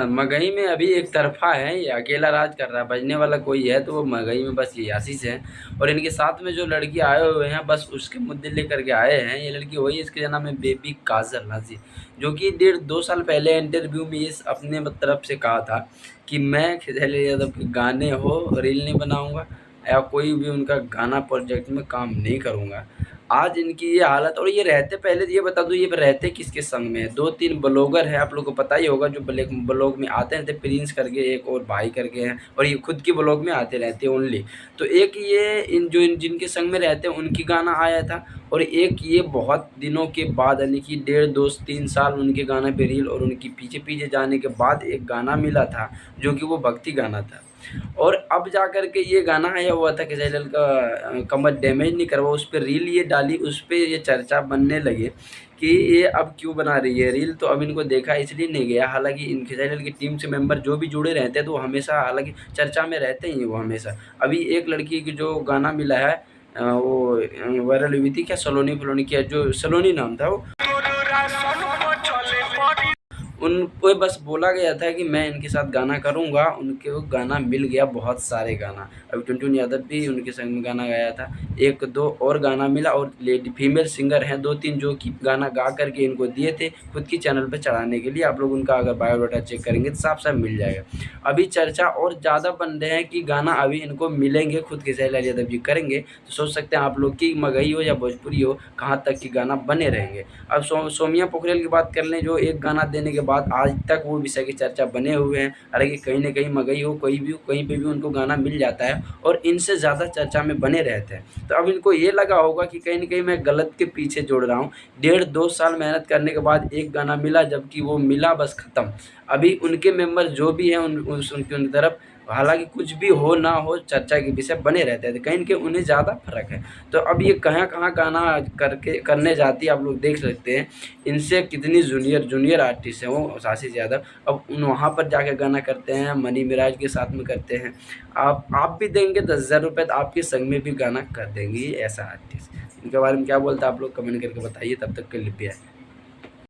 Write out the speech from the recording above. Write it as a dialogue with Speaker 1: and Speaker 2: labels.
Speaker 1: मगही में अभी एक तरफा है, ये अकेला राज कर रहा है, बजने वाला कोई है तो वो मगही में बस ये आशीष है। और इनके साथ में जो लड़की आए हुए हैं बस उसके मुद्दे लेकर के आए हैं। ये लड़की वही, इसके नाम है बेबी काजल नाजी, जो कि 1.5-2 साल पहले इंटरव्यू में ये अपने तरफ से कहा था कि मैं खेसारी यादव के गाने हो रील नहीं बनाऊंगा या कोई भी उनका गाना प्रोजेक्ट में काम नहीं करूंगा। आज इनकी ये हालत, और ये रहते, पहले ये बता दूँ ये रहते किसके संग में है। 2-3 ब्लॉगर हैं, आप लोगों को पता ही होगा, जो ब्लॉग में आते रहते, प्रिंस करके एक और भाई करके हैं, और ये खुद की ब्लॉग में आते रहते हैं ओनली। तो एक ये जिनके संग में रहते हैं उनकी गाना आया था, और एक ये बहुत दिनों के बाद यानी कि 1.5-2-3 साल उनके गाने पे रील और उनकी पीछे पीछे जाने के बाद एक गाना मिला था जो कि वो भक्ति गाना था। और अब जा कर के ये गाना आया हुआ था खेसारी लाल का, कमर डैमेज नहीं करवा, उस पर रील ये डाली, उस पर ये चर्चा बनने लगे कि ये अब क्यों बना रही है रील। तो अब इनको देखा इसलिए नहीं गया, हालांकि इन खेसारी लाल की टीम से मेंबर जो भी जुड़े रहते हैं तो वो हमेशा, हालांकि चर्चा में रहते ही हैं वो हमेशा। अभी एक लड़की की जो गाना मिला है वो वायरल हुई थी, क्या सलोनी फलोनी, क्या जो सलोनी नाम था वो, उन पे बस बोला गया था कि मैं इनके साथ गाना करूँगा, उनके वो गाना मिल गया, बहुत सारे गाना। अभी टुनटुन यादव भी उनके संग में गाना गाया था, 1-2 और गाना मिला, और लेडी फीमेल सिंगर हैं 2-3 जो कि गाना गा कर के इनको दिए थे खुद की चैनल पे चढ़ाने के लिए। आप लोग उनका अगर बायोडाटा चेक करेंगे तो साफ-साफ मिल जाएगा। अभी चर्चा और ज़्यादा बन रहे हैं कि गाना अभी इनको मिलेंगे, खुद खेसारी लाल यादव जी करेंगे, तो सोच सकते हैं आप लोग कि मगही हो या भोजपुरी हो, कहाँ तक कि गाना बने रहेंगे। अब सोमिया पोखरियाल की बात कर लें, जो एक गाना देने के बाद आज तक वो विषय की चर्चा बने हुए हैं। हालाँकि कहीं न कहीं मगही हो, कोई भी हो, कहीं पे भी उनको गाना मिल जाता है और इनसे ज़्यादा चर्चा में बने रहते हैं। तो अब इनको ये लगा होगा कि कहीं न कहीं मैं गलत के पीछे जुड़ रहा हूँ। 1.5-2 साल मेहनत करने के बाद एक गाना मिला, जबकि वो मिला बस ख़त्म। अभी उनके मेंबर जो भी हैं उनकी तरफ, हालाँकि कुछ भी हो ना हो, चर्चा के विषय बने रहते हैं, तो कहीं न कहीं उन्हें ज़्यादा फ़र्क है। तो अब ये कहाँ-कहाँ गाना करके करने जाती है, आप लोग देख सकते हैं। इनसे कितनी जूनियर आर्टिस्ट हैं वो आशीष यादव, अब वहाँ पर जाके गाना करते हैं, मनी मिराज के साथ में करते हैं। आप भी देंगे 10,000 रुपए तो आपके संग में भी गाना कर देंगे, ये ऐसा आर्टिस्ट। इनके बारे में क्या बोलते हैं आप लोग कमेंट करके बताइए। तब तक के लिए बाय।